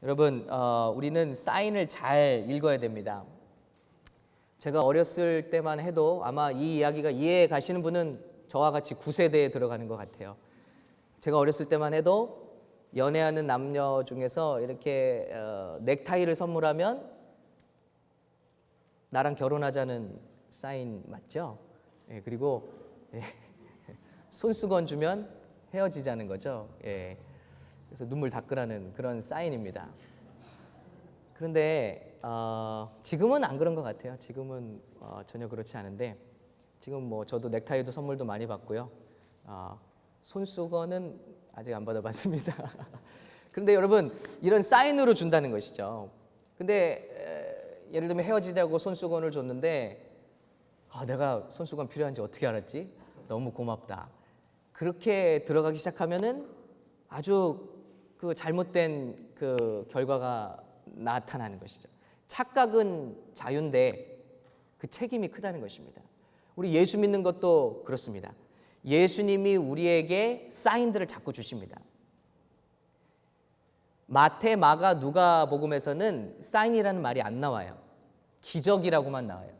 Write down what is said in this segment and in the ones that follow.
여러분, 우리는 사인을 잘 읽어야 됩니다. 제가 어렸을 때만 해도 아마 이 이야기가 이해해 가시는 분은 저와 같이 9세대에 들어가는 것 같아요. 제가 어렸을 때만 해도 연애하는 남녀 중에서 이렇게 넥타이를 선물하면 나랑 결혼하자는 사인 맞죠? 예, 그리고 손수건 주면 헤어지자는 거죠. 예. 그래서 눈물 닦으라는 그런 사인입니다. 그런데 지금은 안 그런 것 같아요. 지금은 전혀 그렇지 않은데 지금 뭐 저도 넥타이도 선물도 많이 받고요. 손수건은 아직 안 받아봤습니다. 그런데 여러분, 이런 사인으로 준다는 것이죠. 근데 예를 들면 헤어지자고 손수건을 줬는데 내가 손수건 필요한지 어떻게 알았지? 너무 고맙다. 그렇게 들어가기 시작하면은 아주 그 잘못된 그 결과가 나타나는 것이죠. 착각은 자유인데 그 책임이 크다는 것입니다. 우리 예수 믿는 것도 그렇습니다. 예수님이 우리에게 사인들을 자꾸 주십니다. 마태, 마가, 누가 복음에서는 사인이라는 말이 안 나와요. 기적이라고만 나와요.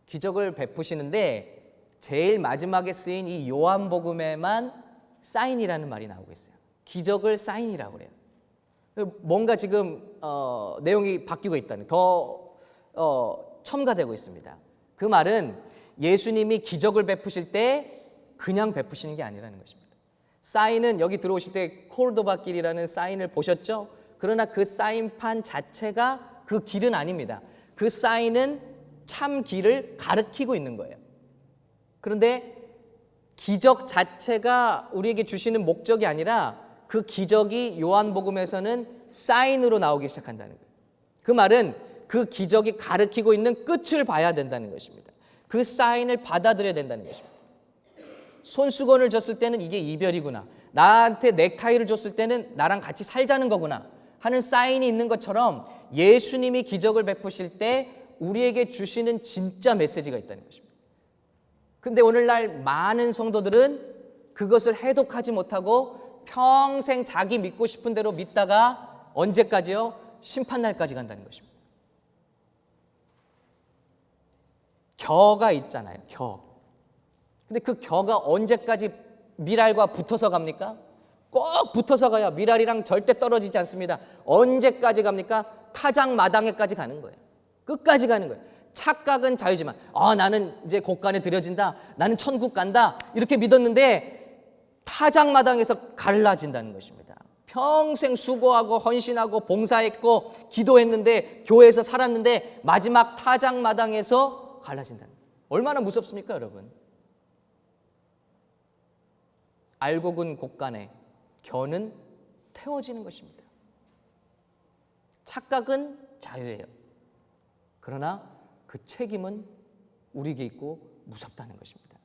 기적을 베푸시는데 제일 마지막에 쓰인 이 요한 복음에만 사인이라는 말이 나오고 있어요. 기적을 사인이라고 그래요. 뭔가 지금 내용이 바뀌고 있다는, 더 첨가되고 있습니다. 그 말은 예수님이 기적을 베푸실 때 그냥 베푸시는 게 아니라는 것입니다. 사인은 여기 들어오실 때 코르도바 길이라는 사인을 보셨죠? 그러나 그 사인판 자체가 그 길은 아닙니다. 그 사인은 참 길을 가리키고 있는 거예요. 그런데 기적 자체가 우리에게 주시는 목적이 아니라 그 기적이 요한복음에서는 사인으로 나오기 시작한다는 거예요. 그 말은 그 기적이 가리키고 있는 끝을 봐야 된다는 것입니다. 그 사인을 받아들여야 된다는 것입니다. 손수건을 줬을 때는 이게 이별이구나, 나한테 넥타이를 줬을 때는 나랑 같이 살자는 거구나 하는 사인이 있는 것처럼 예수님이 기적을 베푸실 때 우리에게 주시는 진짜 메시지가 있다는 것입니다. 근데 오늘날 많은 성도들은 그것을 해독하지 못하고 평생 자기 믿고 싶은 대로 믿다가 언제까지요? 심판날까지 간다는 것입니다. 겨가 있잖아요. 겨. 근데 그 겨가 언제까지 미랄과 붙어서 갑니까? 꼭 붙어서 가야 미랄이랑 절대 떨어지지 않습니다. 언제까지 갑니까? 타작마당에까지 가는 거예요. 끝까지 가는 거예요. 착각은 자유지만 나는 이제 곳간에 들여진다, 나는 천국 간다 이렇게 믿었는데 타작마당에서 갈라진다는 것입니다. 평생 수고하고 헌신하고 봉사했고 기도했는데 교회에서 살았는데 마지막 타작마당에서 갈라진다는 거예요. 얼마나 무섭습니까, 여러분? 알곡은 곳간에, 겨는 태워지는 것입니다. 착각은 자유예요. 그러나 그 책임은 우리에게 있고 무섭다는 것입니다.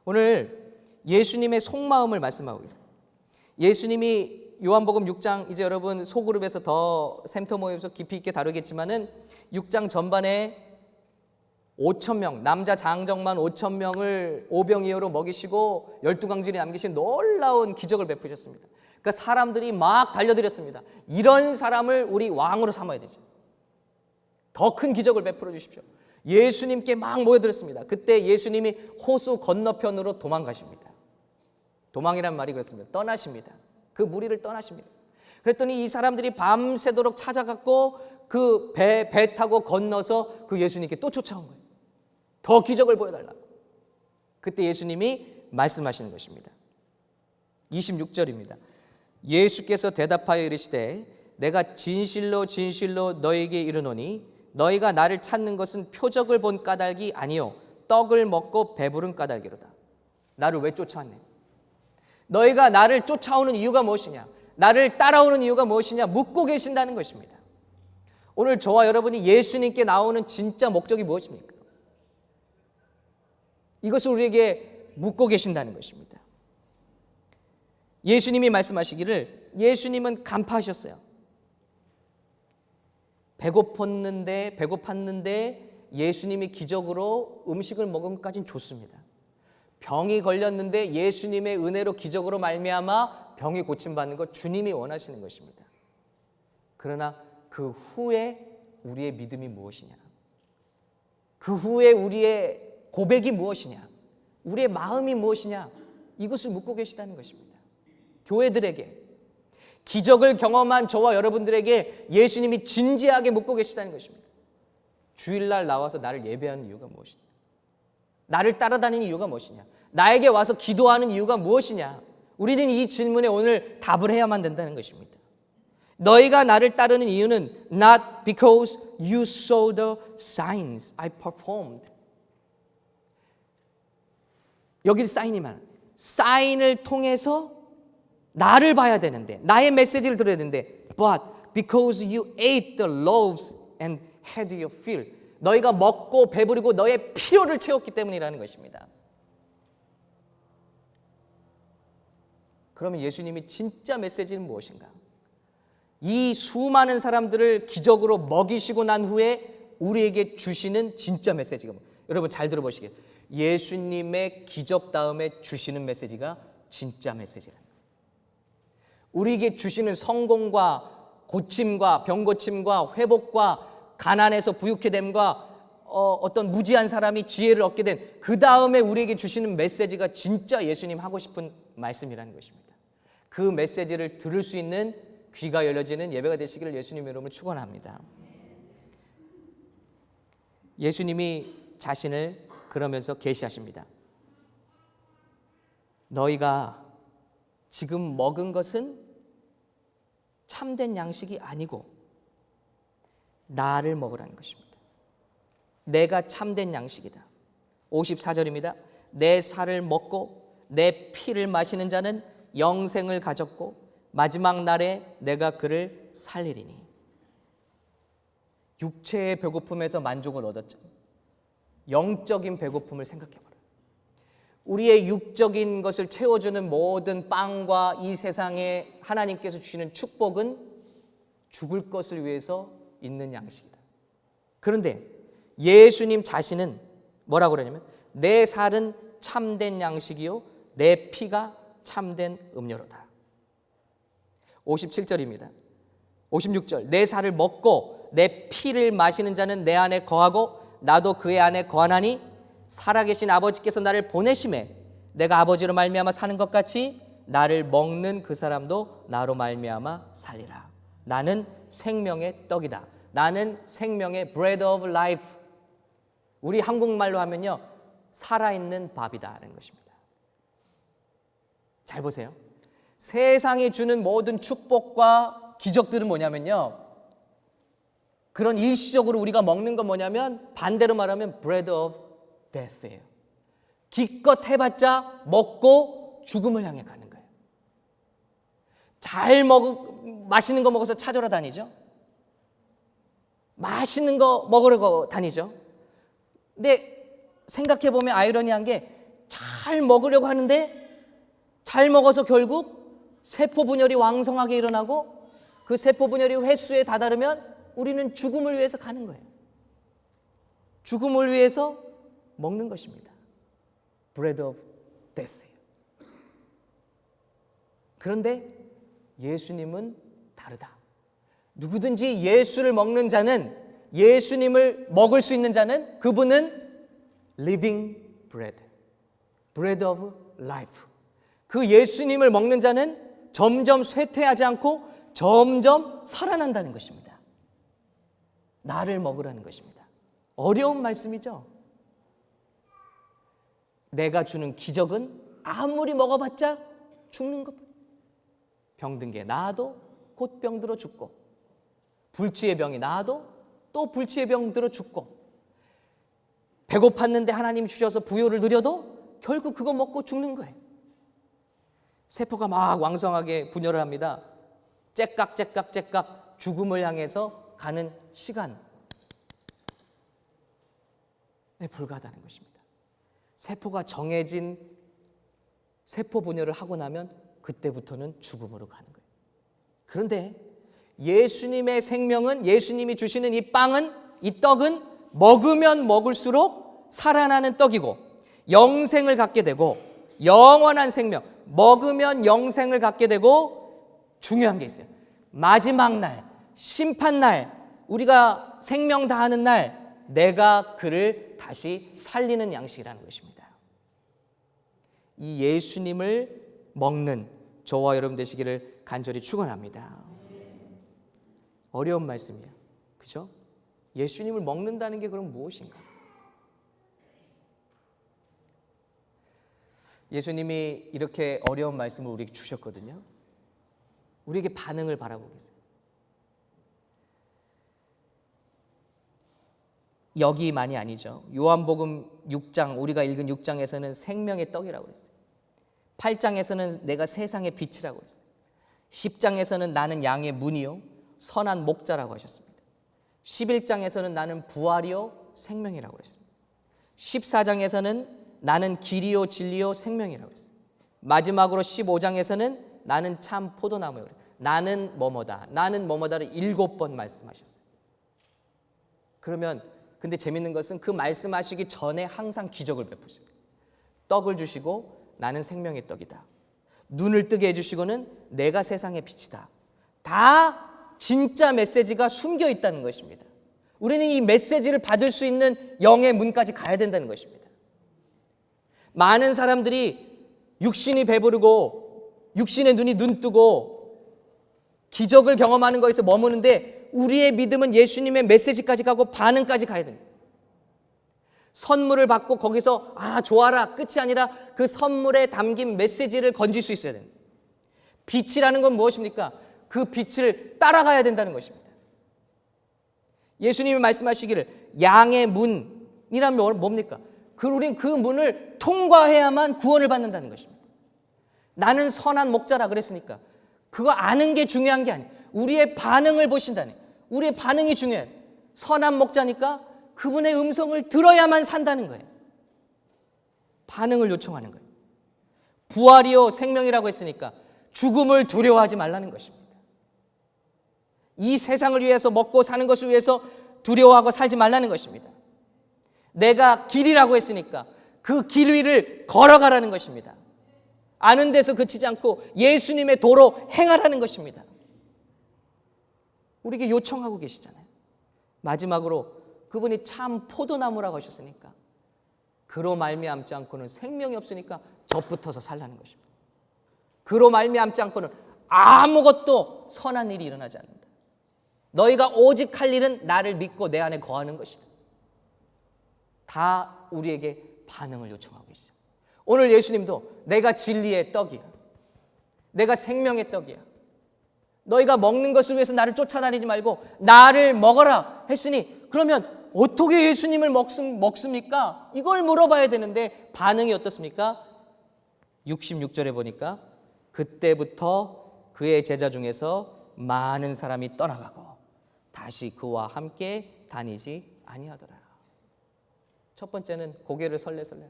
오늘 예수님의 속마음을 말씀하고 있습니다. 예수님이 요한복음 6장, 이제 여러분 소그룹에서 더 샘터 모임에서 깊이 있게 다루겠지만은 6장 전반에 5,000명, 남자 장정만 5,000명을 오병이어로 먹이시고 12광진이 남기신 놀라운 기적을 베푸셨습니다. 그러니까 사람들이 막 달려들었습니다. 이런 사람을 우리 왕으로 삼아야 되죠. 더 큰 기적을 베풀어 주십시오. 예수님께 막 모여들었습니다. 그때 예수님이 호수 건너편으로 도망가십니다. 도망이란 말이 그렇습니다. 떠나십니다. 그 무리를 떠나십니다. 그랬더니 이 사람들이 밤새도록 찾아갔고 그 배 타고 건너서 그 예수님께 또 쫓아온 거예요. 더 기적을 보여달라고. 그때 예수님이 말씀하시는 것입니다. 26절입니다. 예수께서 대답하여 이르시되 내가 진실로 진실로 너희에게 이르노니 너희가 나를 찾는 것은 표적을 본 까닭이 아니요 떡을 먹고 배부른 까닭이로다. 나를 왜 쫓아왔네? 너희가 나를 쫓아오는 이유가 무엇이냐? 나를 따라오는 이유가 무엇이냐? 묻고 계신다는 것입니다. 오늘 저와 여러분이 예수님께 나오는 진짜 목적이 무엇입니까? 이것을 우리에게 묻고 계신다는 것입니다. 예수님이 말씀하시기를, 예수님은 간파하셨어요. 배고팠는데 예수님이 기적으로 음식을 먹은 것까지는 좋습니다. 병이 걸렸는데 예수님의 은혜로 기적으로 말미암아 병이 고침받는 것 주님이 원하시는 것입니다. 그러나 그 후에 우리의 믿음이 무엇이냐? 그 후에 우리의 고백이 무엇이냐? 우리의 마음이 무엇이냐? 이것을 묻고 계시다는 것입니다. 교회들에게, 기적을 경험한 저와 여러분들에게 예수님이 진지하게 묻고 계시다는 것입니다. 주일날 나와서 나를 예배하는 이유가 무엇이냐? 나를 따라다니는 이유가 무엇이냐? 나에게 와서 기도하는 이유가 무엇이냐? 우리는 이 질문에 오늘 답을 해야만 된다는 것입니다. 너희가 나를 따르는 이유는 not because you saw the signs I performed. 여기 사인이 많아요. 사인을 통해서 나를 봐야 되는데, 나의 메시지를 들어야 되는데, but because you ate the loaves and had your fill. 너희가 먹고 배부리고 너의 필요를 채웠기 때문이라는 것입니다. 그러면 예수님이 진짜 메시지는 무엇인가? 이 수많은 사람들을 기적으로 먹이시고 난 후에 우리에게 주시는 진짜 메시지가 뭐예요? 여러분 잘 들어보시게요. 예수님의 기적 다음에 주시는 메시지가 진짜 메시지랍니다. 우리에게 주시는 성공과 고침과 병고침과 회복과 가난에서 부유케 됨과 어떤 무지한 사람이 지혜를 얻게 된 그 다음에 우리에게 주시는 메시지가 진짜 예수님 하고 싶은 말씀이라는 것입니다. 그 메시지를 들을 수 있는 귀가 열려지는 예배가 되시기를 예수님 이름으로 축원합니다. 예수님이 자신을 그러면서 계시하십니다. 너희가 지금 먹은 것은 참된 양식이 아니고 나를 먹으라는 것입니다. 내가 참된 양식이다. 54절입니다. 내 살을 먹고 내 피를 마시는 자는 영생을 가졌고 마지막 날에 내가 그를 살리리니. 육체의 배고픔에서 만족을 얻었죠. 영적인 배고픔을 생각해봐라. 우리의 육적인 것을 채워주는 모든 빵과 이 세상에 하나님께서 주시는 축복은 죽을 것을 위해서 있는 양식이다. 그런데 예수님 자신은 뭐라고 그러냐면 내 살은 참된 양식이요 내 피가 참된 음료로다. 57절입니다. 56절 내 살을 먹고 내 피를 마시는 자는 내 안에 거하고 나도 그의 안에 거하나니 살아계신 아버지께서 나를 보내심에 내가 아버지로 말미암아 사는 것 같이 나를 먹는 그 사람도 나로 말미암아 살리라. 나는 생명의 떡이다. 나는 생명의 bread of life. 우리 한국말로 하면요 살아있는 밥이다라는 것입니다. 잘 보세요. 세상이 주는 모든 축복과 기적들은 뭐냐면요 그런 일시적으로 우리가 먹는 건 뭐냐면 반대로 말하면 bread of death예요. 기껏 해봤자 먹고 죽음을 향해 가는 거예요. 맛있는 거 먹어서 찾으러 다니죠. 맛있는 거 먹으러 다니죠. 근데 생각해보면 아이러니한 게 잘 먹으려고 하는데 잘 먹어서 결국 세포 분열이 왕성하게 일어나고 그 세포 분열이 횟수에 다다르면 우리는 죽음을 위해서 가는 거예요. 죽음을 위해서 먹는 것입니다. bread of death예요. 그런데 예수님은 다르다. 누구든지 예수를 먹는 자는 예수님을 먹을 수 있는 자는 그분은 living bread, bread of life. 그 예수님을 먹는 자는 점점 쇠퇴하지 않고 점점 살아난다는 것입니다. 나를 먹으라는 것입니다. 어려운 말씀이죠. 내가 주는 기적은 아무리 먹어봤자 죽는 것. 병든 게 나아도 곧 병들어 죽고 불치의 병이 나아도 또 불치의 병 들어 죽고 배고팠는데 하나님 주셔서 부요를 누려도 결국 그거 먹고 죽는 거예요. 세포가 막 왕성하게 분열을 합니다. 째깍째깍째깍 죽음을 향해서 가는 시간에 불과하다는 것입니다. 세포가 정해진 세포 분열을 하고 나면 그때부터는 죽음으로 가는 거예요. 그런데 예수님의 생명은 예수님이 주시는 이 빵은 이 떡은 먹으면 먹을수록 살아나는 떡이고 영생을 갖게 되고 영원한 생명 먹으면 영생을 갖게 되고 중요한 게 있어요. 마지막 날 심판날, 우리가 생명 다하는 날 내가 그를 다시 살리는 양식이라는 것입니다. 이 예수님을 먹는 저와 여러분 되시기를 간절히 축원합니다. 어려운 말씀이에요. 그죠? 예수님을 먹는다는 게 그럼 무엇인가? 예수님이 이렇게 어려운 말씀을 우리에게 주셨거든요. 우리에게 반응을 바라보겠어요. 여기만이 아니죠. 요한복음 6장, 우리가 읽은 6장에서는 생명의 떡이라고 그랬어요. 8장에서는 내가 세상의 빛이라고 했어요. 10장에서는 나는 양의 문이요 선한 목자라고 하셨습니다. 11장에서는 나는 부활이요 생명이라고 했습니다. 14장에서는 나는 길이요 진리요 생명이라고 했어요. 마지막으로 15장에서는 나는 참 포도나무요. 나는 뭐뭐다. 나는 뭐뭐다를 7번 말씀하셨어요. 그러면 근데 재밌는 것은 그 말씀하시기 전에 항상 기적을 베푸셔요. 떡을 주시고 나는 생명의 떡이다. 눈을 뜨게 해주시고는 내가 세상의 빛이다. 다 진짜 메시지가 숨겨 있다는 것입니다. 우리는 이 메시지를 받을 수 있는 영의 문까지 가야 된다는 것입니다. 많은 사람들이 육신이 배부르고 육신의 눈이 눈뜨고 기적을 경험하는 것에서 머무는데 우리의 믿음은 예수님의 메시지까지 가고 반응까지 가야 됩니다. 선물을 받고 거기서 좋아라 끝이 아니라 그 선물에 담긴 메시지를 건질 수 있어야 됩니다. 빛이라는 건 무엇입니까? 그 빛을 따라가야 된다는 것입니다. 예수님이 말씀하시기를 양의 문이라면 뭡니까? 우리는 그 문을 통과해야만 구원을 받는다는 것입니다. 나는 선한 목자라 그랬으니까 그거 아는 게 중요한 게 아니에요. 우리의 반응을 보신다는, 우리의 반응이 중요해요. 선한 목자니까 그분의 음성을 들어야만 산다는 거예요. 반응을 요청하는 거예요. 부활이요 생명이라고 했으니까 죽음을 두려워하지 말라는 것입니다. 이 세상을 위해서 먹고 사는 것을 위해서 두려워하고 살지 말라는 것입니다. 내가 길이라고 했으니까 그 길 위를 걸어가라는 것입니다. 아는 데서 그치지 않고 예수님의 도로 행하라는 것입니다. 우리에게 요청하고 계시잖아요. 마지막으로 그분이 참 포도나무라고 하셨으니까 그로 말미암지 않고는 생명이 없으니까 젖붙어서 살라는 것입니다. 그로 말미암지 않고는 아무것도 선한 일이 일어나지 않는다. 너희가 오직 할 일은 나를 믿고 내 안에 거하는 것이다. 다 우리에게 반응을 요청하고 계시죠. 오늘 예수님도 내가 진리의 떡이야. 내가 생명의 떡이야. 너희가 먹는 것을 위해서 나를 쫓아다니지 말고 나를 먹어라 했으니 그러면 어떻게 예수님을 먹습니까? 이걸 물어봐야 되는데 반응이 어떻습니까? 66절에 보니까 그때부터 그의 제자 중에서 많은 사람이 떠나가고 다시 그와 함께 다니지 아니하더라. 첫 번째는 고개를 설레설레.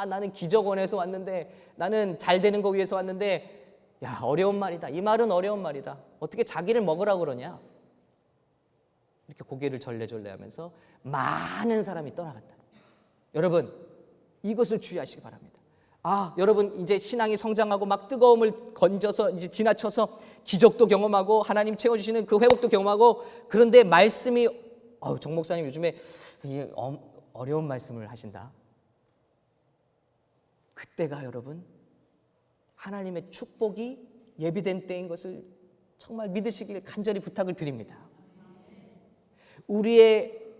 나는 기적원에서 왔는데, 나는 잘 되는 거 위해서 왔는데, 어려운 말이다. 이 말은 어려운 말이다. 어떻게 자기를 먹으라고 그러냐? 이렇게 고개를 절레절레하면서 많은 사람이 떠나갔다. 여러분, 이것을 주의하시기 바랍니다. 여러분 이제 신앙이 성장하고 막 뜨거움을 건져서 이제 지나쳐서 기적도 경험하고 하나님 채워주시는 그 회복도 경험하고 그런데 말씀이 정 목사님 요즘에 어려운 말씀을 하신다. 그때가 여러분 하나님의 축복이 예비된 때인 것을 정말 믿으시길 간절히 부탁을 드립니다. 우리의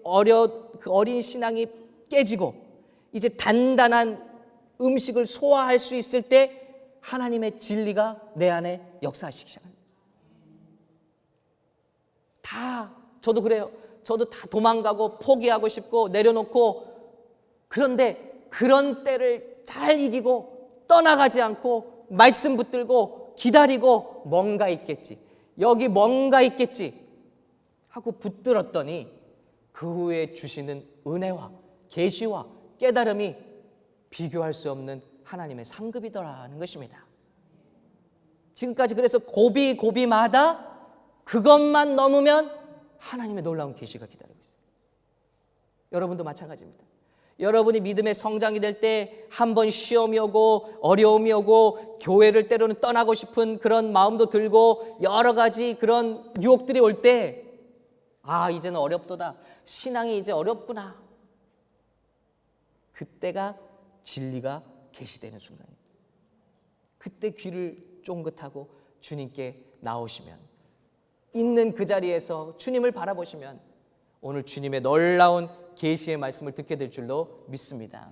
그 어린 신앙이 깨지고 이제 단단한 음식을 소화할 수 있을 때 하나님의 진리가 내 안에 역사하시기 시작합니다. 저도 그래요. 저도 다 도망가고 포기하고 싶고 내려놓고 그런데 그런 때를 잘 이기고 떠나가지 않고 말씀 붙들고 기다리고 뭔가 있겠지. 여기 뭔가 있겠지 하고 붙들었더니 그 후에 주시는 은혜와 계시와 깨달음이 비교할 수 없는 하나님의 상급이더라는 것입니다. 지금까지 그래서 고비마다 그것만 넘으면 하나님의 놀라운 계시가 기다리고 있습니다. 여러분도 마찬가지입니다. 여러분이 믿음의 성장이 될 때 한 번 시험이 오고 어려움이 오고 교회를 때로는 떠나고 싶은 그런 마음도 들고 여러 가지 그런 유혹들이 올 때 이제는 어렵도다. 신앙이 이제 어렵구나. 그때가 진리가 계시되는 순간입니다. 그때 귀를 쫑긋하고 주님께 나오시면 있는 그 자리에서 주님을 바라보시면 오늘 주님의 놀라운 계시의 말씀을 듣게 될 줄로 믿습니다.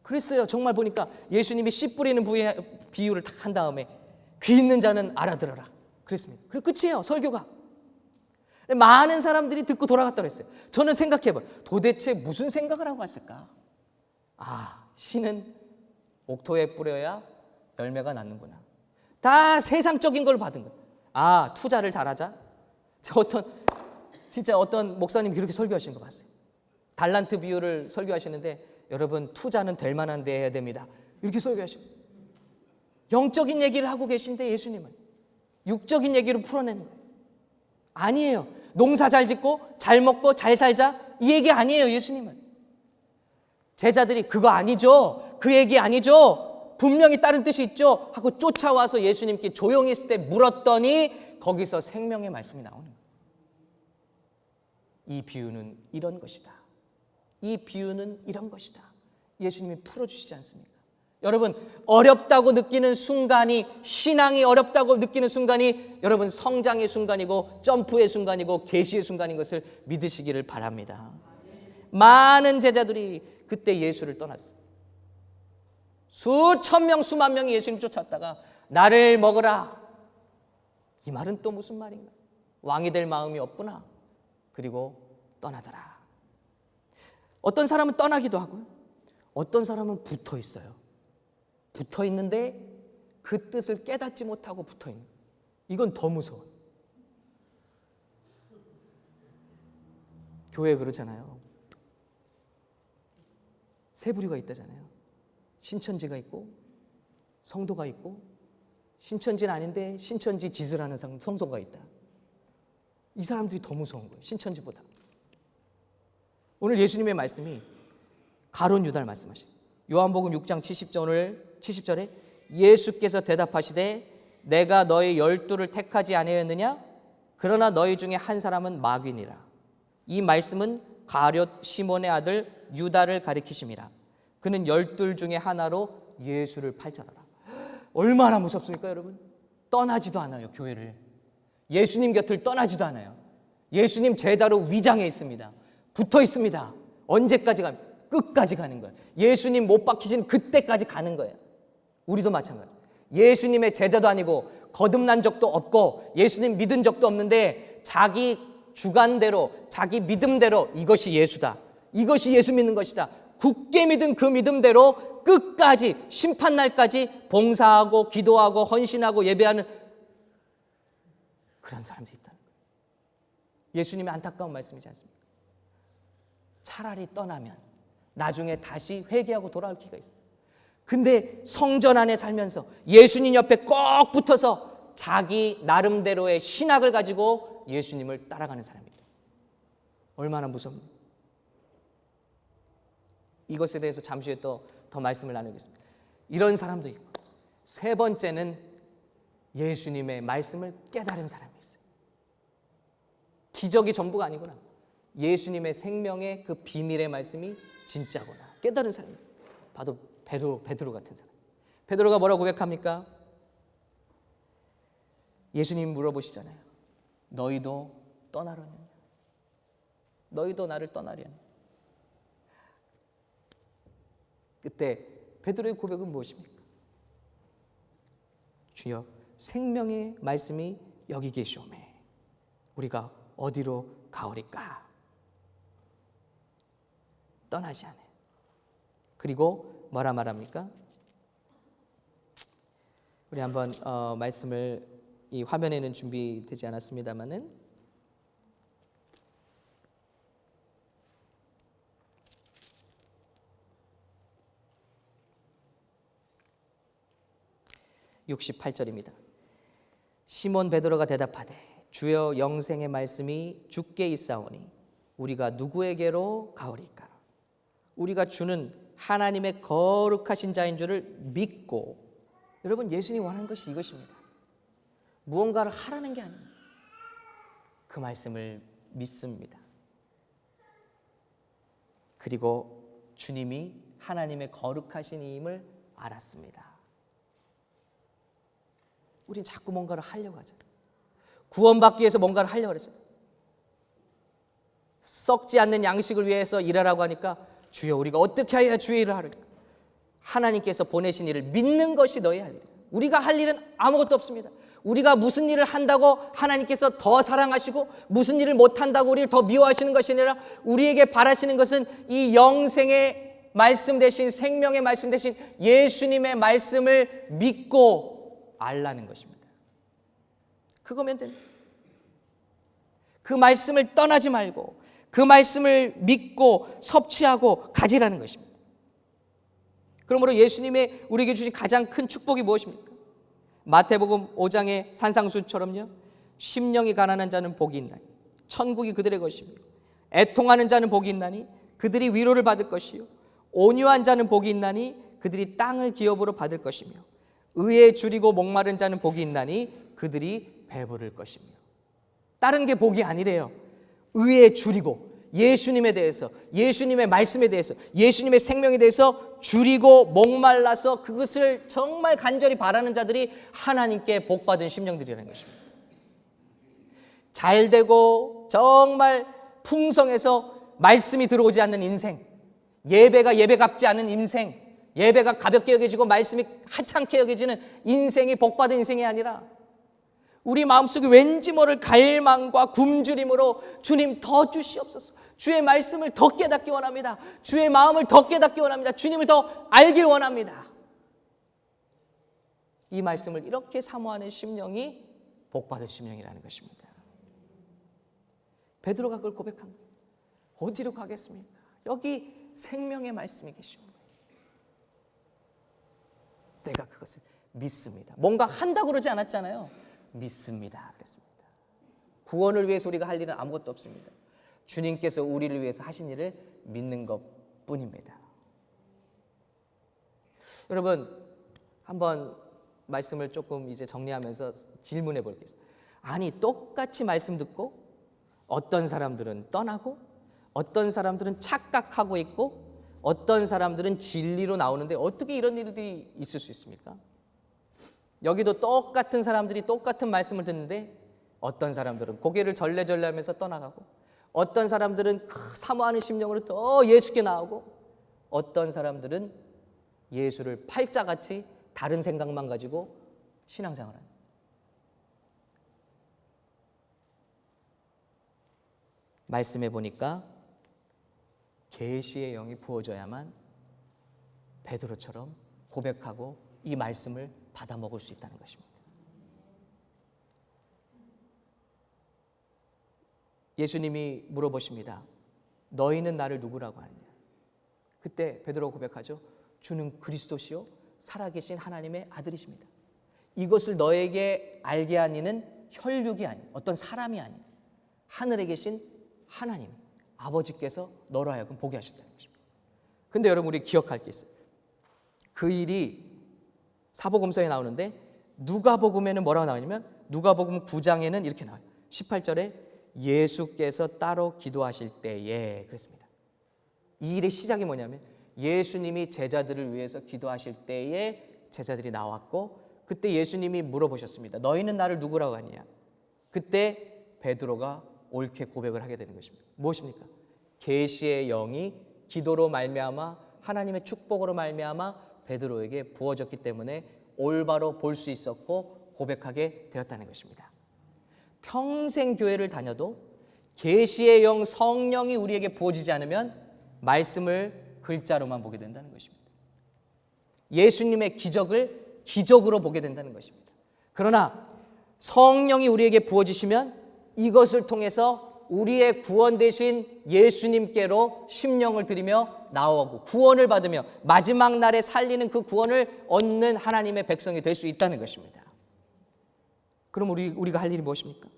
그랬어요. 정말 보니까 예수님이 씨 뿌리는 비유를 다 한 다음에 귀 있는 자는 알아들어라 그랬습니다. 그리고 끝이에요. 설교가. 많은 사람들이 듣고 돌아갔다고 했어요. 저는 생각해봐요. 도대체 무슨 생각을 하고 갔을까? 씨는 옥토에 뿌려야 열매가 낳는구나. 다 세상적인 걸 받은 거예요. 투자를 잘하자. 어떤 목사님이 그렇게 설교하시는 거 봤어요. 달란트 비유를 설교하시는데 여러분 투자는 될 만한 데 해야 됩니다. 이렇게 설교하시고 영적인 얘기를 하고 계신데 예수님은 육적인 얘기로 풀어내는 거예요. 아니에요. 농사 잘 짓고 잘 먹고 잘 살자 이 얘기 아니에요. 예수님은. 제자들이 그거 아니죠. 그 얘기 아니죠. 분명히 다른 뜻이 있죠. 하고 쫓아와서 예수님께 조용히 있을 때 물었더니 거기서 생명의 말씀이 나오는 거예요. 이 비유는 이런 것이다. 이 비유는 이런 것이다. 예수님이 풀어주시지 않습니까? 여러분 어렵다고 느끼는 순간이 신앙이 어렵다고 느끼는 순간이 여러분 성장의 순간이고 점프의 순간이고 계시의 순간인 것을 믿으시기를 바랍니다. 많은 제자들이 그때 예수를 떠났어요. 수천 명 수만 명이 예수님 쫓았다가 나를 먹으라. 이 말은 또 무슨 말인가? 왕이 될 마음이 없구나. 그리고 떠나더라. 어떤 사람은 떠나기도 하고요. 어떤 사람은 붙어 있어요. 붙어 있는데 그 뜻을 깨닫지 못하고 붙어 있는 거예요. 이건 더 무서워요. 교회 그렇잖아요. 세 부류가 있다잖아요. 신천지가 있고 성도가 있고 신천지는 아닌데 신천지 짓을 하는 성도가 있다. 이 사람들이 더 무서운 거예요. 신천지보다. 오늘 예수님의 말씀이 가룟 유다를 말씀하시죠. 요한복음 6장 70절에 예수께서 대답하시되 내가 너희 12를 택하지 아니하였느냐? 그러나 너희 중에 한 사람은 마귀니라. 이 말씀은 가룟 시몬의 아들 유다를 가리키심이라. 그는 12 중에 하나로 예수를 팔자더라. 얼마나 무섭습니까 여러분? 떠나지도 않아요. 교회를. 예수님 곁을 떠나지도 않아요. 예수님 제자로 위장해 있습니다. 붙어 있습니다. 언제까지 가면? 끝까지 가는 거예요. 예수님 못 박히신 그때까지 가는 거예요. 우리도 마찬가지. 예수님의 제자도 아니고 거듭난 적도 없고 예수님 믿은 적도 없는데 자기 주관대로 자기 믿음대로 이것이 예수다. 이것이 예수 믿는 것이다. 굳게 믿은 그 믿음대로 끝까지 심판날까지 봉사하고 기도하고 헌신하고 예배하는 그런 사람들이 있다는 거예요. 예수님의 안타까운 말씀이지 않습니까? 차라리 떠나면 나중에 다시 회개하고 돌아올 기회가 있어요. 근데 성전 안에 살면서 예수님 옆에 꼭 붙어서 자기 나름대로의 신학을 가지고 예수님을 따라가는 사람입니다. 얼마나 무섭습니까? 이것에 대해서 잠시 후에 또 더 말씀을 나누겠습니다. 이런 사람도 있고 세 번째는 예수님의 말씀을 깨달은 사람이 있어요. 기적이 전부가 아니구나. 예수님의 생명의 그 비밀의 말씀이 진짜구나. 깨달은 사람이 있어요. 봐도 베드로 같은 사람. 베드로가 뭐라고 고백합니까? 예수님 물어보시잖아요. 너희도 떠나려느냐? 너희도 나를 떠나려느냐? 그때 베드로의 고백은 무엇입니까? 주여 생명의 말씀이 여기 계시오매 우리가 어디로 가오리까? 떠나지 않아요. 그리고 뭐라 말합니까? 우리 한번 말씀을 이 화면에는 준비되지 않았습니다만은 (68절입니다) 시몬 베드로가 대답하되 주여 영생의 말씀이 주께 있사오니 우리가 누구에게로 가오리까? 우리가 주는 하나님의 거룩하신 자인 줄을 믿고, 여러분 예수님이 원하는 것이 이것입니다. 무언가를 하라는 게 아닙니다. 그 말씀을 믿습니다. 그리고 주님이 하나님의 거룩하신 이임을 알았습니다. 우린 자꾸 뭔가를 하려고 하죠. 구원받기 위해서 뭔가를 하려고 하죠. 썩지 않는 양식을 위해서 일하라고 하니까 주여 우리가 어떻게 해야 주의 일을 하리까? 하나님께서 보내신 일을 믿는 것이 너희 할 일이에요. 우리가 할 일은 아무것도 없습니다. 우리가 무슨 일을 한다고 하나님께서 더 사랑하시고 무슨 일을 못한다고 우리를 더 미워하시는 것이 아니라 우리에게 바라시는 것은 이 영생의 말씀 대신, 생명의 말씀 대신 예수님의 말씀을 믿고 알라는 것입니다. 그거면 됩니다. 그 말씀을 떠나지 말고 그 말씀을 믿고 섭취하고 가지라는 것입니다. 그러므로 예수님의 우리에게 주신 가장 큰 축복이 무엇입니까? 마태복음 5장의 산상수처럼요, 심령이 가난한 자는 복이 있나니 천국이 그들의 것이며, 애통하는 자는 복이 있나니 그들이 위로를 받을 것이요, 온유한 자는 복이 있나니 그들이 땅을 기업으로 받을 것이며, 의에 줄이고 목마른 자는 복이 있나니 그들이 배부를 것이며. 다른 게 복이 아니래요. 의에 줄이고 예수님에 대해서, 예수님의 말씀에 대해서, 예수님의 생명에 대해서 줄이고 목말라서 그것을 정말 간절히 바라는 자들이 하나님께 복받은 심령들이라는 것입니다. 잘되고 정말 풍성해서 말씀이 들어오지 않는 인생, 예배가 예배 같지 않은 인생, 예배가 가볍게 여겨지고 말씀이 하찮게 여겨지는 인생이 복받은 인생이 아니라 우리 마음속에 왠지 모를 갈망과 굶주림으로 주님 더 주시옵소서, 주의 말씀을 더 깨닫기 원합니다, 주의 마음을 더 깨닫기 원합니다, 주님을 더 알기를 원합니다. 이 말씀을 이렇게 사모하는 심령이 복받은 심령이라는 것입니다. 베드로가 그걸 고백한 거예요. 어디로 가겠습니까? 여기 생명의 말씀이 계시오. 내가 그것을 믿습니다. 뭔가 한다고 그러지 않았잖아요. 믿습니다 그랬습니다. 구원을 위해서 우리가 할 일은 아무것도 없습니다. 주님께서 우리를 위해서 하신 일을 믿는 것뿐입니다. 여러분, 한번 말씀을 조금 이제 정리하면서 질문해 볼게요. 아니, 똑같이 말씀 듣고 어떤 사람들은 떠나고 어떤 사람들은 착각하고 있고 어떤 사람들은 진리로 나오는데 어떻게 이런 일들이 있을 수 있습니까? 여기도 똑같은 사람들이 똑같은 말씀을 듣는데 어떤 사람들은 고개를 절레절레하면서 떠나가고 어떤 사람들은 사모하는 심령으로 더 예수께 나오고 어떤 사람들은 예수를 팔자같이 다른 생각만 가지고 신앙생활을 합니다. 말씀해 보니까 계시의 영이 부어져야만 베드로처럼 고백하고 이 말씀을 받아 먹을 수 있다는 것입니다. 예수님이 물어보십니다. 너희는 나를 누구라고 하느냐? 그때 베드로가 고백하죠. 주는 그리스도시요 살아계신 하나님의 아들이십니다. 이것을 너에게 알게 한 이는 혈육이 아닌 어떤 사람이 아닌 하늘에 계신 하나님 아버지께서 너로 하여금 보게 하셨다는 것입니다. 근데 여러분, 우리 기억할 게 있어요. 그 일이 사복음서에 나오는데 누가복음에는 뭐라고 나오냐면 누가복음 9장에는 이렇게 나와요. 18절에 예수께서 따로 기도하실 때에 그랬습니다. 이 일의 시작이 뭐냐면 예수님이 제자들을 위해서 기도하실 때에 제자들이 나왔고 그때 예수님이 물어보셨습니다. 너희는 나를 누구라고 하느냐? 그때 베드로가 옳게 고백을 하게 되는 것입니다. 무엇입니까? 계시의 영이 기도로 말미암아 하나님의 축복으로 말미암아 베드로에게 부어졌기 때문에 올바로 볼 수 있었고 고백하게 되었다는 것입니다. 평생 교회를 다녀도 계시의 영 성령이 우리에게 부어지지 않으면 말씀을 글자로만 보게 된다는 것입니다. 예수님의 기적을 기적으로 보게 된다는 것입니다. 그러나 성령이 우리에게 부어지시면 이것을 통해서 우리의 구원 되신 예수님께로 심령을 드리며 나오고 구원을 받으며 마지막 날에 살리는 그 구원을 얻는 하나님의 백성이 될 수 있다는 것입니다. 그럼 우리가 할 일이 무엇입니까?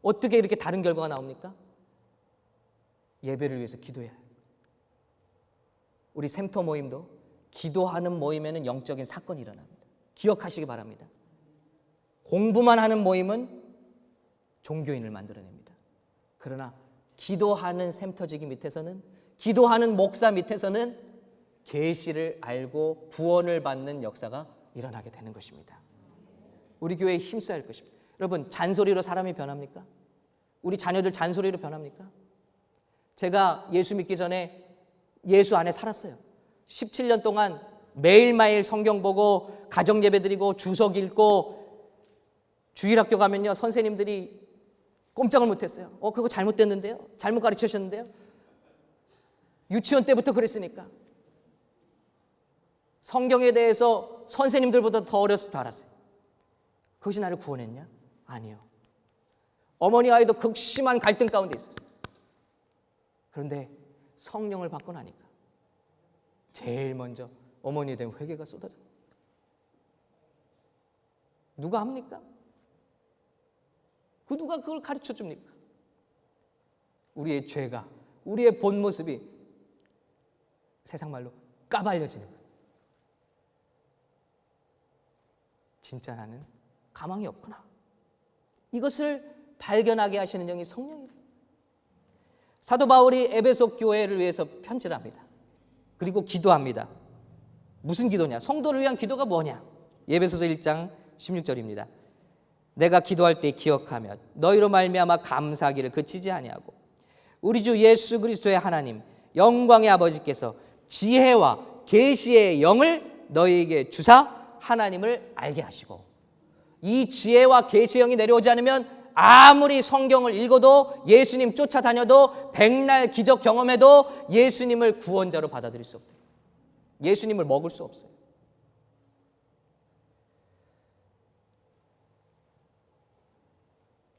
어떻게 이렇게 다른 결과가 나옵니까? 예배를 위해서 기도해야 해요. 우리 샘터 모임도 기도하는 모임에는 영적인 사건이 일어납니다. 기억하시기 바랍니다. 공부만 하는 모임은 종교인을 만들어냅니다. 그러나 기도하는 샘터지기 밑에서는, 기도하는 목사 밑에서는 계시를 알고 구원을 받는 역사가 일어나게 되는 것입니다. 우리 교회에 힘써야 할 것입니다. 여러분, 잔소리로 사람이 변합니까? 우리 자녀들 잔소리로 변합니까? 제가 예수 믿기 전에 예수 안에 살았어요. 17년 동안 매일매일 성경 보고 가정 예배 드리고 주석 읽고, 주일학교 가면요 선생님들이 꼼짝을 못했어요. 그거 잘못됐는데요, 잘못 가르치셨는데요. 유치원 때부터 그랬으니까. 성경에 대해서 선생님들보다 더 어렸을 때 알았어요. 그것이 나를 구원했냐? 아니요. 어머니와도 극심한 갈등 가운데 있었어요. 그런데 성령을 받고 나니까 제일 먼저 어머니에 대한 회개가 쏟아져. 누가 합니까? 누가 그걸 가르쳐 줍니까? 우리의 죄가, 우리의 본 모습이 세상 말로 까발려지는 거예요. 진짜 나는 가망이 없구나. 이것을 발견하게 하시는 영이 성령이에요. 사도 바울이 에베소 교회를 위해서 편지를 합니다. 그리고 기도합니다. 무슨 기도냐? 성도를 위한 기도가 뭐냐? 에베소서 1장 16절입니다. 내가 기도할 때 기억하며 너희로 말미암아 감사하기를 그치지 아니하고 우리 주 예수 그리스도의 하나님 영광의 아버지께서 지혜와 계시의 영을 너희에게 주사 하나님을 알게 하시고, 이 지혜와 계시의 영이 내려오지 않으면 아무리 성경을 읽어도, 예수님 쫓아다녀도, 백날 기적 경험해도 예수님을 구원자로 받아들일 수 없대요. 예수님을 먹을 수 없어요.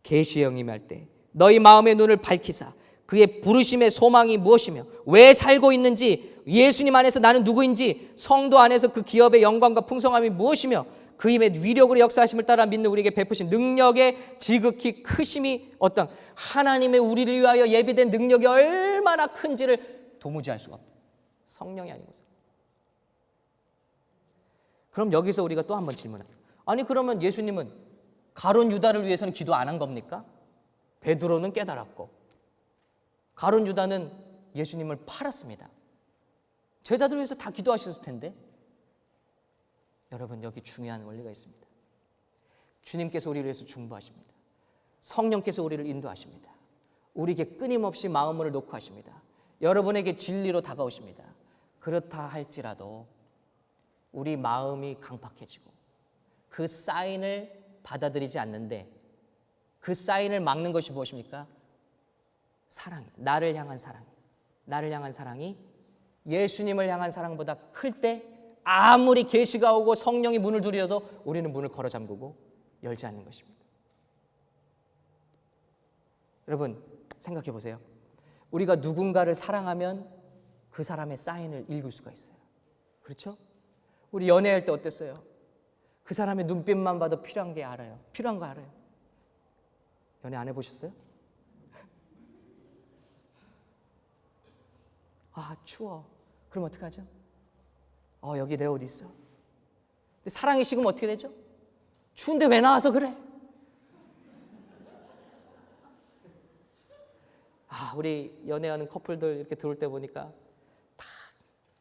계시의 영이 임할 때 너희 마음의 눈을 밝히사 그의 부르심의 소망이 무엇이며 왜 살고 있는지, 예수님 안에서 나는 누구인지, 성도 안에서 그 기업의 영광과 풍성함이 무엇이며 그 힘의 위력으로 역사하심을 따라 믿는 우리에게 베푸신 능력의 지극히 크심이 어떤, 하나님의 우리를 위하여 예비된 능력이 얼마나 큰지를 도무지 알 수가 없다. 성령이 아니고서. 그럼 여기서 우리가 또 한 번 질문합니다. 아니 그러면 예수님은 가룟 유다를 위해서는 기도 안 한 겁니까? 베드로는 깨달았고 가룟 유다는 예수님을 팔았습니다. 제자들 위해서 다 기도하셨을 텐데. 여러분, 여기 중요한 원리가 있습니다. 주님께서 우리를 위해서 중보하십니다. 성령께서 우리를 인도하십니다. 우리에게 끊임없이 마음을 놓고 하십니다. 여러분에게 진리로 다가오십니다. 그렇다 할지라도 우리 마음이 강팍해지고 그 사인을 받아들이지 않는데, 그 사인을 막는 것이 무엇입니까? 사랑이에요. 나를 향한 사랑. 나를 향한 사랑이 예수님을 향한 사랑보다 클 때 아무리 계시가 오고 성령이 문을 두드려도 우리는 문을 걸어 잠그고 열지 않는 것입니다. 여러분 생각해 보세요. 우리가 누군가를 사랑하면 그 사람의 사인을 읽을 수가 있어요. 그렇죠? 우리 연애할 때 어땠어요? 그 사람의 눈빛만 봐도 필요한 게 알아요. 필요한 거 알아요. 연애 안 해보셨어요? 아 추워. 그럼 어떡하죠? 여기 내 옷 있어. 근데 사랑이 식으면 어떻게 되죠? 추운데 왜 나와서 그래? 우리 연애하는 커플들 이렇게 들어올 때 보니까 다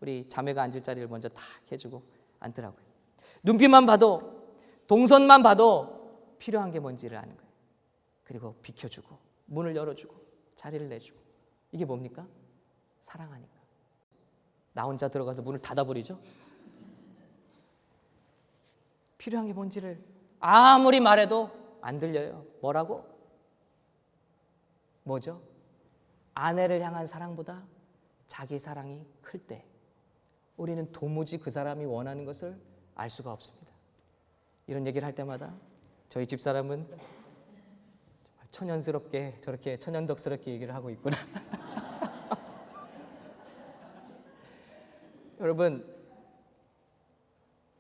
우리 자매가 앉을 자리를 먼저 다 해주고 앉더라고요. 눈빛만 봐도, 동선만 봐도 필요한 게 뭔지를 아는 거예요. 그리고 비켜주고 문을 열어주고 자리를 내주고. 이게 뭡니까? 사랑하니까. 나 혼자 들어가서 문을 닫아버리죠. 필요한 게 뭔지를 아무리 말해도 안 들려요. 뭐라고? 뭐죠? 아내를 향한 사랑보다 자기 사랑이 클 때 우리는 도무지 그 사람이 원하는 것을 알 수가 없습니다. 이런 얘기를 할 때마다 저희 집사람은 정말 천연스럽게 저렇게 천연덕스럽게 얘기를 하고 있구나. 여러분,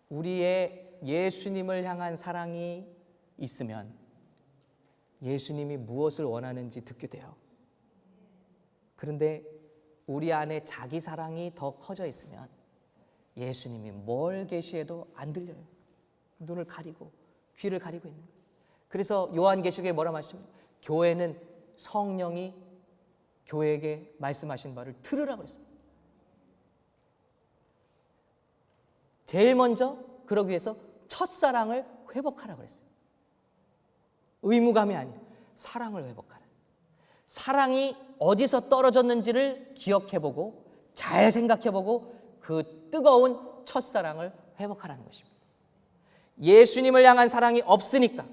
우리의 예수님을 향한 사랑이 있으면 예수님이 무엇을 원하는지 듣게 돼요. 그런데 우리 안에 자기 사랑이 더 커져 있으면 예수님이 뭘 계시해도 안 들려요. 눈을 가리고 귀를 가리고 있는 거예요. 그래서 요한계시록에 뭐라 말씀합니까? 교회는 성령이 교회에게 말씀하신 바를 들으라고 했습니다. 제일 먼저 그러기 위해서 첫사랑을 회복하라고 했어요. 의무감이 아니라 사랑을 회복하라. 사랑이 어디서 떨어졌는지를 기억해보고 잘 생각해보고 그 뜨거운 첫사랑을 회복하라는 것입니다. 예수님을 향한 사랑이 없으니까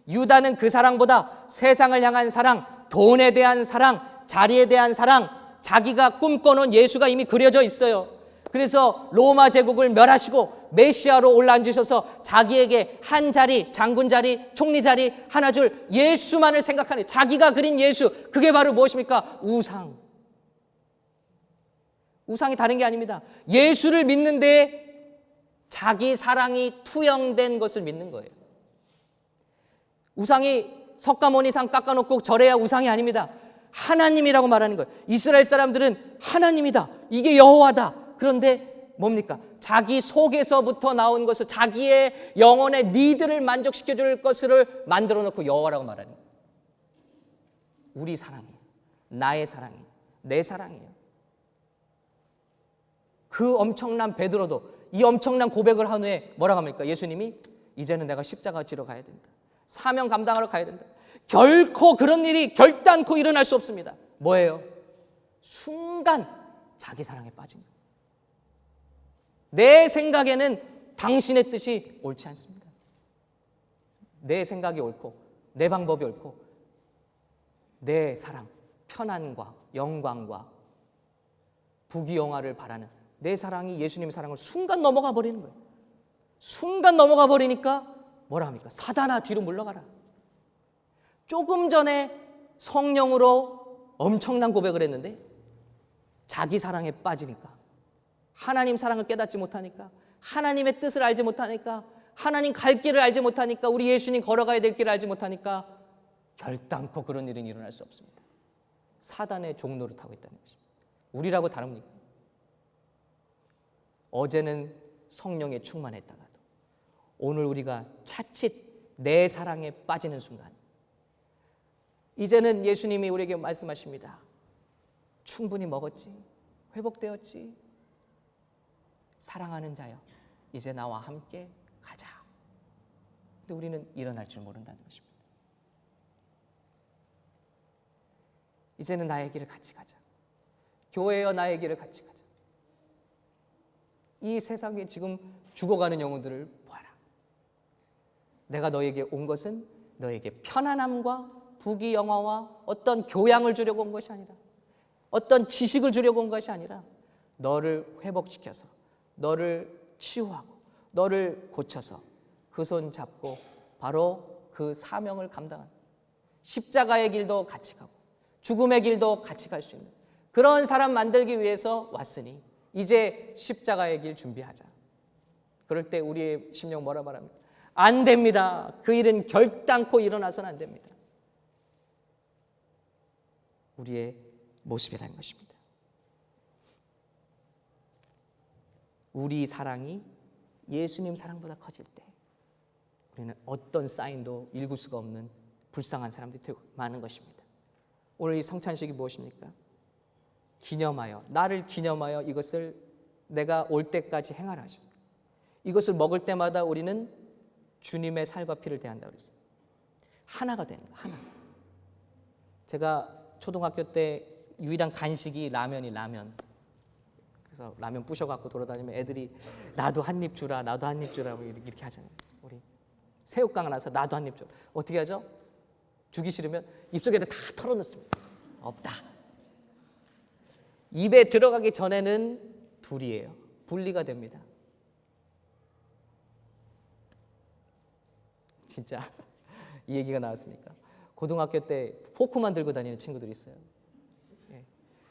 유다는 그 사랑보다 세상을 향한 사랑, 돈에 대한 사랑, 자리에 대한 사랑, 자기가 꿈꿔놓은 예수가 이미 그려져 있어요. 그래서 로마 제국을 멸하시고 메시아로 올라앉으셔서 자기에게 한 자리, 장군 자리, 총리 자리 하나 줄 예수만을 생각하는 자기가 그린 예수, 그게 바로 무엇입니까? 우상. 우상이 다른 게 아닙니다. 예수를 믿는데 자기 사랑이 투영된 것을 믿는 거예요. 우상이 석가모니상 깎아놓고 절해야 우상이 아닙니다. 하나님이라고 말하는 거예요. 이스라엘 사람들은 하나님이다, 이게 여호와다. 그런데 뭡니까? 자기 속에서부터 나온 것을, 자기의 영혼의 니드를 만족시켜 줄 것을 만들어 놓고 여호와라고 말하는 거예요. 우리 사랑이에요. 나의 사랑이에요. 내 사랑이에요. 그 엄청난 베드로도 이 엄청난 고백을 한 후에 뭐라고 합니까? 예수님이 이제는 내가 십자가 지러 가야 된다. 사명 감당하러 가야 된다. 결코 그런 일이 결단코 일어날 수 없습니다. 뭐예요? 순간 자기 사랑에 빠진 거예요. 내 생각에는 당신의 뜻이 옳지 않습니다. 내 생각이 옳고 내 방법이 옳고 내 사랑, 편안과 영광과 부귀영화를 바라는 내 사랑이 예수님의 사랑을 순간 넘어가 버리는 거예요. 순간 넘어가 버리니까 뭐라 합니까? 사단아 뒤로 물러가라. 조금 전에 성령으로 엄청난 고백을 했는데 자기 사랑에 빠지니까, 하나님 사랑을 깨닫지 못하니까, 하나님의 뜻을 알지 못하니까, 하나님 갈 길을 알지 못하니까, 우리 예수님 걸어가야 될 길을 알지 못하니까 결단코 그런 일은 일어날 수 없습니다. 사단의 종로를 타고 있다는 것입니다. 우리라고 다릅니까? 어제는 성령에 충만했다가도 오늘 우리가 차칫 내 사랑에 빠지는 순간, 이제는 예수님이 우리에게 말씀하십니다. 충분히 먹었지, 회복되었지, 사랑하는 자여 이제 나와 함께 가자. 근데 우리는 일어날 줄 모른다는 것입니다. 이제는 나의 길을 같이 가자. 교회여 나의 길을 같이 가자. 이 세상에 지금 죽어가는 영혼들을 보아라. 내가 너에게 온 것은 너에게 편안함과 부귀영화와 어떤 교양을 주려고 온 것이 아니라, 어떤 지식을 주려고 온 것이 아니라, 너를 회복시켜서 너를 치유하고 너를 고쳐서 그 손 잡고 바로 그 사명을 감당하는, 십자가의 길도 같이 가고 죽음의 길도 같이 갈 수 있는 그런 사람 만들기 위해서 왔으니 이제 십자가의 길 준비하자. 그럴 때 우리의 심령 뭐라 말합니까? 안 됩니다. 그 일은 결단코 일어나서는 안 됩니다. 우리의 모습이라는 것입니다. 우리 사랑이 예수님 사랑보다 커질 때 우리는 어떤 사인도 읽을 수가 없는 불쌍한 사람들이 되고 많은 것입니다. 오늘 이 성찬식이 무엇입니까? 기념하여, 나를 기념하여 이것을 내가 올 때까지 행하라 하셨습니다. 이것을 먹을 때마다 우리는 주님의 살과 피를 대한다고 그랬어요. 하나가 되는 거예요. 하나. 제가 초등학교 때 유일한 간식이 라면. 그래서 라면 부셔갖고 돌아다니면 애들이 나도 한 입 주라, 나도 한 입 주라 이렇게 하잖아요. 우리 새우깡 나서 나도 한 입 줘. 어떻게 하죠? 주기 싫으면 입속에다 다 털어넣습니다. 없다. 입에 들어가기 전에는 둘이에요. 분리가 됩니다. 진짜 이 얘기가 나왔으니까 고등학교 때 포크만 들고 다니는 친구들이 있어요.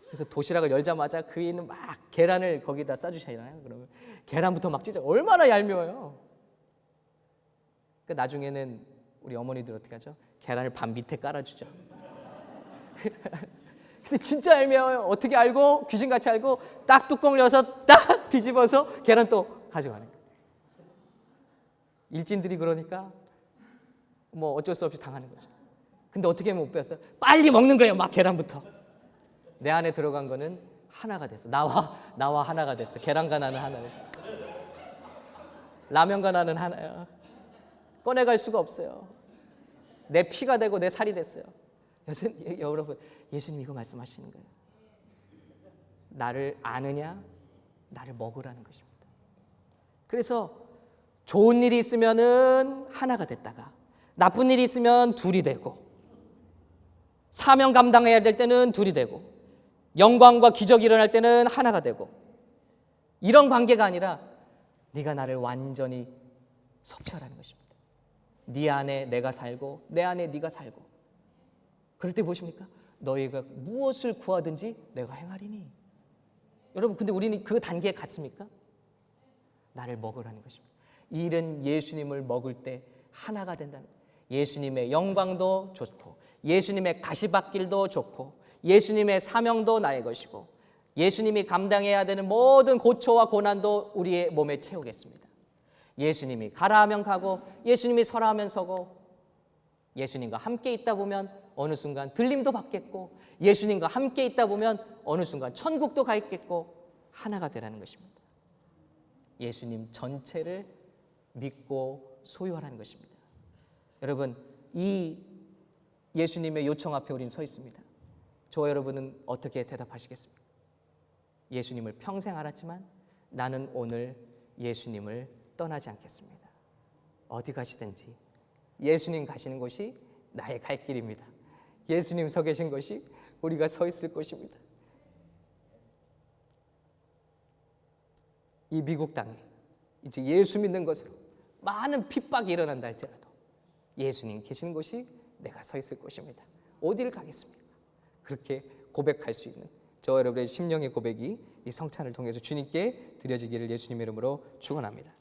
그래서 도시락을 열자마자 그 위에는 막 계란을 거기다 싸주시잖아요. 그러면 계란부터 막 찢어. 얼마나 얄미워요. 그 나중에는 우리 어머니들 어떻게 하죠? 계란을 반 밑에 깔아주죠. 근데 진짜 애매해요. 어떻게 알고? 귀신같이 알고 딱 뚜껑을 열어서 딱 뒤집어서 계란 또 가져가는 거예요. 일진들이 그러니까 뭐 어쩔 수 없이 당하는 거죠. 근데 어떻게 못 뺐어요? 빨리 먹는 거예요. 막 계란부터. 내 안에 들어간 거는 하나가 됐어. 나와 하나가 됐어. 계란과 나는 하나예요. 라면과 나는 하나야. 꺼내갈 수가 없어요. 내 피가 되고 내 살이 됐어요. 여러분, 예수님 이거 말씀하시는 거예요. 나를 아느냐? 나를 먹으라는 것입니다. 그래서 좋은 일이 있으면은 하나가 됐다가 나쁜 일이 있으면 둘이 되고 사명 감당해야 될 때는 둘이 되고 영광과 기적이 일어날 때는 하나가 되고 이런 관계가 아니라 네가 나를 완전히 섭취하라는 것입니다. 네 안에 내가 살고 내 안에 네가 살고 그럴 때 보십니까? 너희가 무엇을 구하든지 내가 행하리니. 여러분 근데 우리는 그 단계에 갔습니까? 나를 먹으라는 것입니다. 이 일은 예수님을 먹을 때 하나가 된다는 거예요. 예수님의 영광도 좋고 예수님의 가시밭길도 좋고 예수님의 사명도 나의 것이고 예수님이 감당해야 되는 모든 고초와 고난도 우리의 몸에 채우겠습니다. 예수님이 가라 하면 가고 예수님이 서라 하면 서고 예수님과 함께 있다 보면 어느 순간 들림도 받겠고 예수님과 함께 있다 보면 어느 순간 천국도 가 있겠고 하나가 되라는 것입니다. 예수님 전체를 믿고 소유하라는 것입니다. 여러분 이 예수님의 요청 앞에 우리는 서 있습니다. 저와 여러분은 어떻게 대답하시겠습니까? 예수님을 평생 알았지만 나는 오늘 예수님을 떠나지 않겠습니다. 어디 가시든지 예수님 가시는 곳이 나의 갈 길입니다. 예수님 서 계신 곳이 우리가 서 있을 곳입니다. 이 미국 땅에 이제 예수 믿는 것으로 많은 핍박이 일어난다 할지라도 예수님 계신 곳이 내가 서 있을 곳입니다. 어디를 가겠습니까? 그렇게 고백할 수 있는 저와 여러분의 심령의 고백이 이 성찬을 통해서 주님께 드려지기를 예수님의 이름으로 축원합니다.